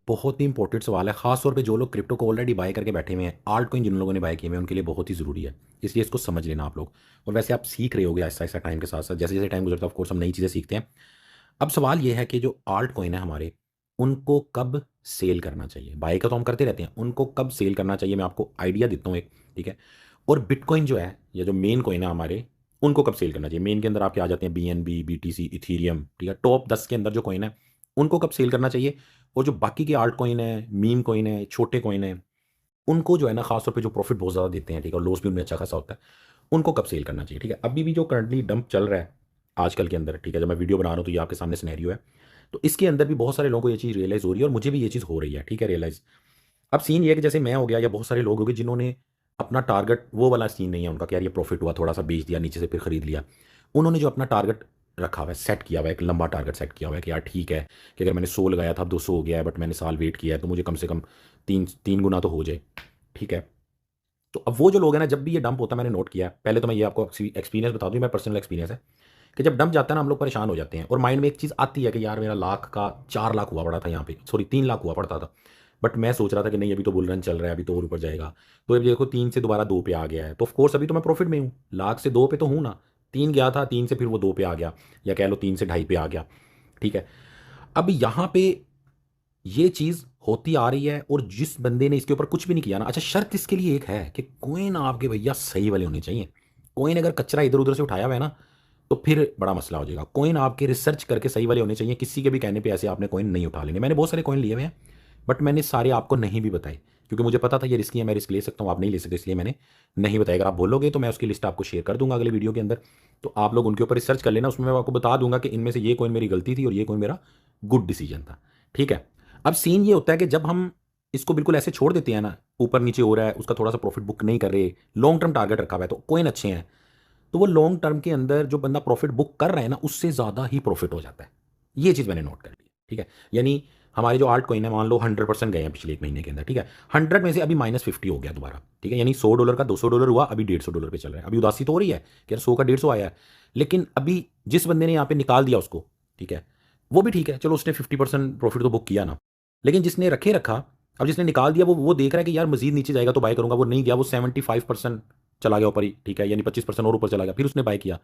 बहुत ही इंपॉर्टेंट सवाल है, खास तौर पे जो लोग क्रिप्टो को ऑलरेडी बाय करके बैठे हुए हैं, आल्ट कॉइन जिन लोगों ने बाय किए हुए हैं उनके लिए बहुत ही ज़रूरी है। इसलिए इसको समझ लेना आप लोग। और वैसे आप सीख रहे होगे आहिस्ता आहिस्ता टाइम के साथ साथ, जैसे जैसे टाइम गुजरता है ऑफ कोर्स हम नई चीज़ें सीखते हैं। अब सवाल ये है कि जो आल्ट कॉइन है हमारे, उनको कब सेल करना चाहिए। बाय का तो हम करते रहते हैं, उनको कब सेल करना चाहिए मैं आपको आइडिया देता हूँ एक। ठीक है। और बिटकॉइन जो है, या जो मेन कॉइन है हमारे, उनको कब सेल करना चाहिए। मेन के अंदर आपके आ जाते हैं BNB, BTC, इथीरियम। ठीक है, टॉप 10 के अंदर जो कॉइन है उनको कब सेल करना चाहिए। और जो बाकी के आल्ट कॉइन है, मीम कॉइन है, छोटे कॉइन है, उनको जो है ना, खासतौर पे जो प्रॉफिट बहुत ज़्यादा देते हैं, ठीक है, और लॉस भी उनमें अच्छा खासा होता है, उनको कब सेल करना चाहिए। ठीक है, अभी भी जो करंटली डंप चल रहा है आजकल के अंदर, ठीक है, जब मैं वीडियो बना रहा हूँ तो ये आपके सामने सिनेरियो है। तो इसके अंदर भी बहुत सारे लोगों को ये चीज़ रियलाइज़ हो रही है, और मुझे भी ये चीज़ हो रही है। ठीक है, रियलाइज़। अब सीन ये है कि जैसे मैं हो गया, या बहुत सारे लोग हो गए जिन्होंने अपना टारगेट, वो वाला सीन नहीं है उनका कि यार ये प्रॉफिट हुआ, थोड़ा सा बेच दिया, नीचे से फिर खरीद लिया। उन्होंने जो अपना टारगेट रखा हुआ है, सेट किया हुआ है, एक लंबा टारगेट सेट किया हुआ है कि यार ठीक है, कि अगर मैंने 100 लगाया था, अब 200 हो गया है, बट मैंने साल वेट किया है, तो मुझे कम से कम तीन तीन गुना तो हो जाए। ठीक है। तो अब वो जो लोग हैं ना, जब भी ये डंप होता है, मैंने नोट किया है, पहले तो मैं ये आपको एक्सपीरियंस बता दूं, मेरा पर्सनल एक्सपीरियंस है कि जब डंप जाता है ना, हम लोग परेशान हो जाते हैं, और माइंड में एक चीज़ आती है कि यार मेरा लाख का 4 लाख हुआ पड़ा था यहाँ पे, सॉरी 3 लाख हुआ पड़ता था। बट मैं सोच रहा था कि नहीं, अभी तो बुल रन चल रहा है, अभी तो और ऊपर जाएगा। तो अब देखो 3 से दोबारा 2 पे आ गया है, तो ऑफकोर्स अभी तो मैं प्रॉफिट में हूँ, लाख से 2 पे तो हूँ ना। 3 गया था, 3 से फिर वो 2 पे आ गया, या कह लो 3 से 2.5 पे आ गया। ठीक है। अब यहाँ पे ये चीज़ होती आ रही है, और जिस बंदे ने इसके ऊपर कुछ भी नहीं किया ना, अच्छा शर्त इसके लिए एक है कि कोइन आपके भैया सही वाले होने चाहिए। कोइन अगर कचरा इधर उधर से उठाया हुआ है ना, तो फिर बड़ा मसला हो जाएगा। कोइन आपके रिसर्च करके सही वाले होने चाहिए, किसी के भी कहने पे ऐसे आपने कोइन नहीं उठा लेने। मैंने बहुत सारे कोइन लिए हुए हैं, बट मैंने सारे आपको नहीं भी बताए, क्योंकि मुझे पता था ये रिस्की है, मैं रिस्क ले सकता हूँ, आप नहीं ले सकते, इसलिए मैंने नहीं बताया। अगर आप बोलोगे तो मैं उसकी लिस्ट आपको शेयर कर दूंगा अगले वीडियो के अंदर, तो आप लोग उनके ऊपर रिसर्च कर लेना। उसमें मैं आपको बता दूंगा कि इनमें से ये कोइन मेरी गलती थी और ये कोइन मेरा गुड डिसीजन था। ठीक है। अब सीन ये होता है कि जब हम इसको बिल्कुल ऐसे छोड़ देते हैं ना, ऊपर नीचे हो रहा है, उसका थोड़ा सा प्रॉफिट बुक नहीं कर रहे, लॉन्ग टर्म टारगेट रखा हुआ है, तो कोइन अच्छे हैं, तो वो लॉन्ग टर्म के अंदर जो बंदा प्रॉफिट बुक कर रहा है ना, उससे ज़्यादा ही प्रॉफिट हो जाता है। ये चीज़ मैंने नोट कर ली है। ठीक है। यानी हमारे जो आल्ट कॉइन है, मान लो 100% गए हैं पिछले एक महीने के अंदर। ठीक है। 100 में से अभी -50 हो गया दोबारा। ठीक है। यानी $100 का $200 हुआ, अभी $150 पे चल रहा है। अभी उदासी तो हो रही है कि यार 100 का 150 आया है, लेकिन अभी जिस बंदे ने यहाँ पे निकाल दिया उसको, ठीक है, वो भी ठीक है, चलो उसने 50% प्रॉफिट तो बुक किया ना। लेकिन जिसने रखे रखा, अब जिसने निकाल दिया, वो देख रहा है कि यार मजीद नीचे जाएगा तो बाय करूंगा, वो नहीं गया, वो 75% चला गया ऊपर ही। ठीक है। यानी 25% और ऊपर चला गया, फिर उसने बाय किया।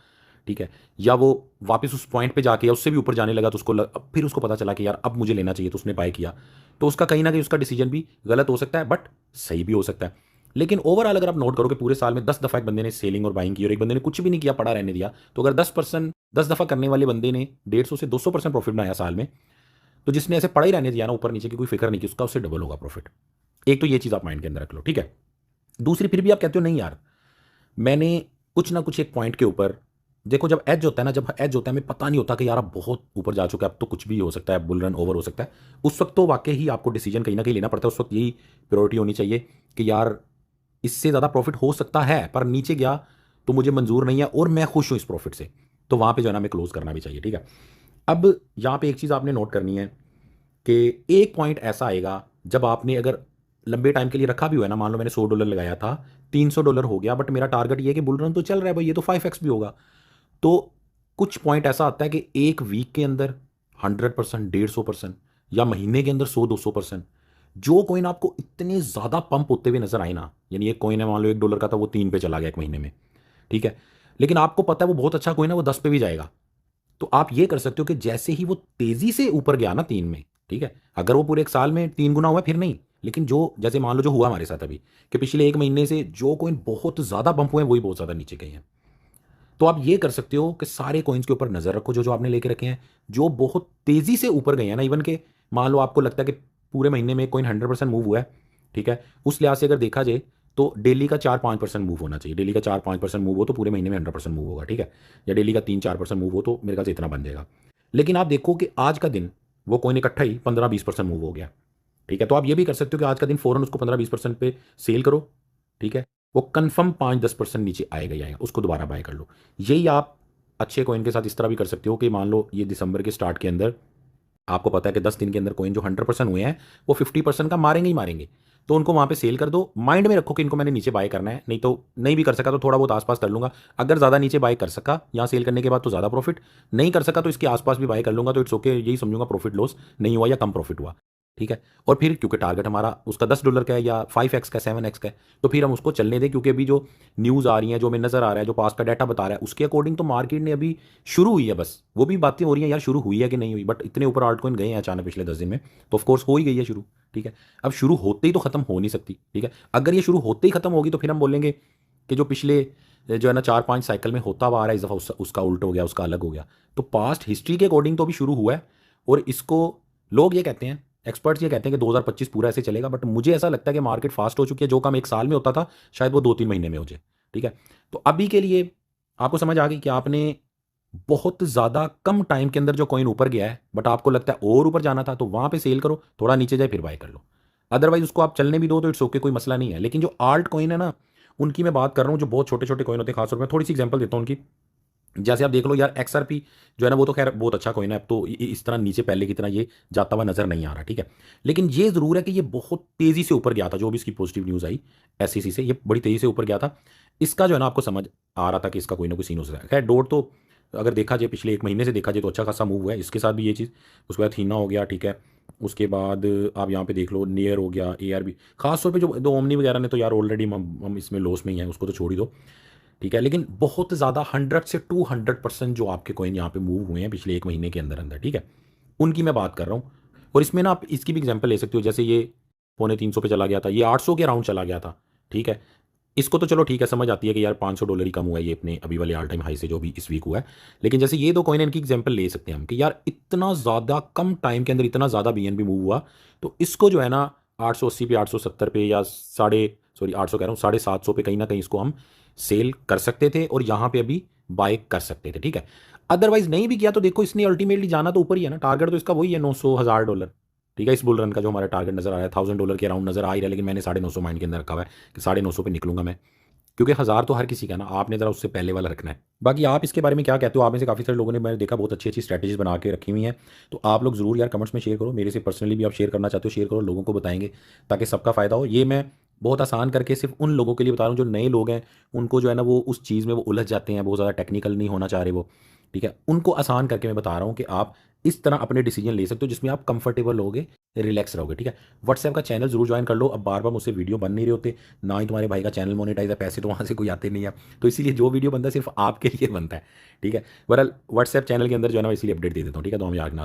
ठीक है। या वो वापस उस पॉइंट पे जाके, या उससे भी ऊपर जाने लगा, तो अब फिर उसको पता चला कि यार अब मुझे लेना चाहिए, तो उसने बाय किया। तो उसका कहीं ना कहीं उसका डिसीजन भी गलत हो सकता है, बट सही भी हो सकता है। लेकिन ओवरऑल अगर आप नोट करो कि पूरे साल में 10 दफ़ा एक बंदे ने सेलिंग और बाइंग की, और एक बंदे ने कुछ भी नहीं किया, पड़ा रहने दिया, तो अगर 10 दफ़ा करने वाले बंदे ने 150 से 200% प्रॉफिट बनाया साल में, तो जिसने ऐसे पड़ा ही रहने दिया ना, ऊपर नीचे की कोई फिक्र नहीं की, उसका उससे डबल होगा प्रॉफिट। एक तो ये चीज़ आप माइंड के अंदर रख लो। ठीक है। दूसरी, फिर भी आप कहते हो नहीं यार, मैंने कुछ ना कुछ एक पॉइंट के ऊपर, देखो जब एज होता है ना, जब एज होता है, हमें पता नहीं होता कि यार अब बहुत ऊपर जा चुका है, अब तो कुछ भी हो सकता है, बुल रन ओवर हो सकता है। उस वक्त तो वाकई ही आपको डिसीजन कहीं ना कहीं लेना पड़ता है। उस वक्त यही प्रायोरिटी होनी चाहिए कि यार इससे ज़्यादा प्रॉफिट हो सकता है, पर नीचे गया तो मुझे मंजूर नहीं है, और मैं खुश हूँ इस प्रॉफिट से, तो वहाँ पे जो है ना, हमें क्लोज करना भी चाहिए। ठीक है। अब यहाँ पे एक चीज़ आपने नोट करनी है कि एक पॉइंट ऐसा आएगा, जब आपने अगर लंबे टाइम के लिए रखा भी हुआ है ना, मान लो मैंने $100 लगाया था, $300 हो गया, बट मेरा टारगेट ये है कि बुल रन तो चल रहा है भाई, ये तो 5x भी होगा। तो कुछ पॉइंट ऐसा आता है कि एक वीक के अंदर 100%, 150%, या महीने के अंदर 100-200%, जो कॉइन आपको इतने ज़्यादा पंप होते हुए नजर आए ना, यानी एक कॉइन है, मान लो $1 का था, वो 3 पे चला गया एक महीने में। ठीक है। लेकिन आपको पता है वो बहुत अच्छा कॉइन है, वो 10 पे भी जाएगा, तो आप ये कर सकते हो कि जैसे ही वो तेजी से ऊपर गया ना 3 में, ठीक है, अगर वो पूरे एक साल में 3 गुना हुआ फिर नहीं, लेकिन जो जैसे मान लो जो हुआ हमारे साथ अभी, कि पिछले एक महीने से जो कॉइन बहुत ज्यादा बंप हुए हैं, वही बहुत ज्यादा नीचे गए हैं। तो आप ये कर सकते हो कि सारे कॉइन्स के ऊपर नजर रखो, जो जो आपने लेके रखे हैं, जो बहुत तेजी से ऊपर गए हैं ना, इवन के मान लो आपको लगता है कि पूरे महीने में कॉइन 100% मूव हुआ है, ठीक है, उस लिहाज से अगर देखा जाए तो डेली का 4-5% मूव होना चाहिए। डेली का 4-5% मूव हो तो पूरे महीने में 100% मूव होगा। ठीक है। या डेली का 3-4% मूव हो तो मेरे ख्याल से इतना बन जाएगा। लेकिन आप देखो कि आज का दिन वो कॉइन इकट्ठा ही 15-20% मूव हो गया। ठीक है। तो आप ये भी कर सकते हो कि आज का दिन फौरन उसको 15-20% पे सेल करो। ठीक है। वो कंफर्म 5-10% नीचे आएगा ही आएगा, उसको दोबारा बाय कर लो। यही आप अच्छे कॉइन के साथ इस तरह भी कर सकते हो कि मान लो ये दिसंबर के स्टार्ट के अंदर आपको पता है कि 10 दिन के अंदर कॉइन जो 100% हुए हैं, वो 50% का मारेंगे ही मारेंगे, तो उनको वहां पे सेल कर दो। माइंड में रखो कि इनको मैंने नीचे बाय करना है, नहीं तो नहीं भी कर सका तो थोड़ा बहुत आसपास कर लूंगा। अगर ज़्यादा नीचे बाय कर सका यहाँ सेल करने के बाद तो ज़्यादा प्रॉफिट, नहीं कर सका तो इसके आसपास भी बाय कर लूंगा, तो इट्स ओके, यही समझूंगा प्रॉफिट लॉस नहीं हुआ या कम प्रॉफिट हुआ। ठीक है। और फिर क्योंकि टारगेट हमारा उसका $10 का है या 5x का 7x का है, तो फिर हम उसको चलने दें, क्योंकि अभी जो न्यूज़ आ रही है, जो हमें नज़र आ रहा है, जो पास का डाटा बता रहा है, उसके अकॉर्डिंग तो मार्केट ने अभी शुरू हुई है, बस वो भी बातें हो रही हैं यार शुरू हुई है कि नहीं हुई, बट इतने ऊपर आल्ट कॉइन गए हैं अचानक पिछले 10 दिन में, तो ऑफकोर्स हो ही गई है शुरू। ठीक है। अब शुरू होते ही तो खत्म हो नहीं सकती। ठीक है। अगर ये शुरू होते ही खत्म होगी तो फिर हम बोलेंगे कि जो पिछले जो है ना 4-5 साइकिल में होता हुआ आ रहा है, इस दफ़ा उसका उल्ट हो गया, उसका अलग हो गया। तो पास्ट हिस्ट्री के अकॉर्डिंग तो अभी शुरू हुआ है, और इसको लोग ये कहते हैं, एक्सपर्ट्स ये कहते हैं कि 2025 पूरा ऐसे चलेगा, बट मुझे ऐसा लगता है कि मार्केट फास्ट हो चुकी है। जो काम एक साल में होता था शायद वो 2-3 महीने में हो जाए। ठीक है। तो अभी के लिए आपको समझ आ गई कि आपने बहुत ज़्यादा कम टाइम के अंदर जो कॉइन ऊपर गया है, बट आपको लगता है और ऊपर जाना था, तो वहाँ पे सेल करो, थोड़ा नीचे जाए फिर बाय कर लो। अदरवाइज उसको आप चलने भी दो तो इट्स ओके, कोई मसला नहीं है। लेकिन जो आल्ट कॉइन है ना, उनकी मैं बात कर रहा हूँ, जो बहुत छोटे छोटे कॉइन होते हैं, खासतौर पर मैं थोड़ी सी एग्जांपल देता हूँ उनकी। जैसे आप देख लो यार, XRP जो है ना, वो तो खैर बहुत अच्छा कॉइन है, अब तो इस तरह नीचे पहले की तरह ये जाता हुआ नजर नहीं आ रहा। ठीक है। लेकिन ये जरूर है कि ये बहुत तेजी से ऊपर गया था, जो भी इसकी पॉजिटिव न्यूज़ आई SEC से, ये बड़ी तेजी से ऊपर गया था। इसका जो है ना आपको समझ आ रहा था कि इसका कोई ना कोई सीन हो सकता है। खैर डोट तो अगर देखा जाए पिछले 1 महीने से देखा जाए तो अच्छा खासा मूव हुआ है, इसके साथ भी ये चीज़। उसके बाद थीना हो गया। ठीक है। उसके बाद आप यहाँ पे देख लो, नियर हो गया, ARB। खासतौर पे जो दो ओमनी वगैरह ने तो यार ऑलरेडी हम इसमें लॉस में ही हैं, उसको तो छोड़ ही दो। ठीक है। लेकिन बहुत ज़्यादा 100 से 200% जो आपके कॉइन यहाँ पे मूव हुए हैं पिछले 1 महीने के अंदर अंदर, ठीक है, उनकी मैं बात कर रहा हूँ। और इसमें ना आप इसकी भी एग्जांपल ले सकते हो, जैसे ये $250 पे चला गया था, ये 800 के अराउंड चला गया था। ठीक है। इसको तो चलो ठीक है, समझ आती है कि यार $500 ही कम हुआ है ये अपने अभी वाले ऑल टाइम हाई से, जो भी इस वीक हुआ है। लेकिन जैसे ये दो कॉइन, इनकी एग्जांपल ले सकते हैं हम कि यार इतना ज़्यादा कम टाइम के अंदर इतना ज़्यादा BNB मूव हुआ, तो इसको जो है ना 880 पे, 870 पे, या 800 कह रहा हूँ, 750 पे कहीं ना कहीं इसको हम सेल कर सकते थे, और यहाँ पे अभी बाय कर सकते थे। ठीक है। अदरवाइज नहीं भी किया तो देखो, इसने अल्टीमेटली जाना तो ऊपर ही है ना, टारगेट तो इसका वही है, 900,000 $1,000। ठीक है। इस बुल रन का जो हमारा टारगेट नजर आ रहा है, $1,000 के अराउंड नजर आ ही रहा है, लेकिन मैंने 950 माइंड के अंदर रखा हुआ है कि 950 पे निकलूंगा मैं, क्योंकि 1000 तो हर किसी का ना, आपने जरा उससे पहले वाला रखना है। बाकी आप इसके बारे में क्या कहते हो? आप में से काफ़ी सारे लोगों ने, मैंने देखा, बहुत अच्छी अच्छी स्ट्रैटेजीज बना के रखी हुई हैं, तो आप लोग जरूर यार कमेंट्स में शेयर करो। मेरे से पर्सनली भी आप शेयर करना चाहते हो, शेयर करो, लोगों को बताएंगे ताकि सबका फायदा हो। ये मैं बहुत आसान करके सिर्फ उन लोगों के लिए बता रहा हूँ जो नए लोग हैं, उनको जो है ना वो उस चीज़ में वो उलझ जाते हैं, बहुत ज़्यादा टेक्निकल नहीं होना चाह रहे वो। ठीक है। उनको आसान करके मैं बता रहा हूँ कि आप इस तरह अपने डिसीजन ले सकते हो जिसमें आप कंफर्टेबल होगे, रिलैक्स रहोगे। ठीक है। व्हाट्सएप का चैनल जरूर ज्वाइन कर लो। अब बार बार मुझसे वीडियो बन नहीं रहे होते, ना ही तुम्हारे भाई का चैनल मोनेटाइज है, पैसे तो वहाँ से कोई आते नहीं है, तो इसीलिए जो वीडियो बनता है सिर्फ आपके लिए बनता है। ठीक है। बहरहाल व्हाट्सएप चैनल के अंदर जो है ना, इसलिए अपडेट दे देता हूँ। ठीक है। तो हम यार ना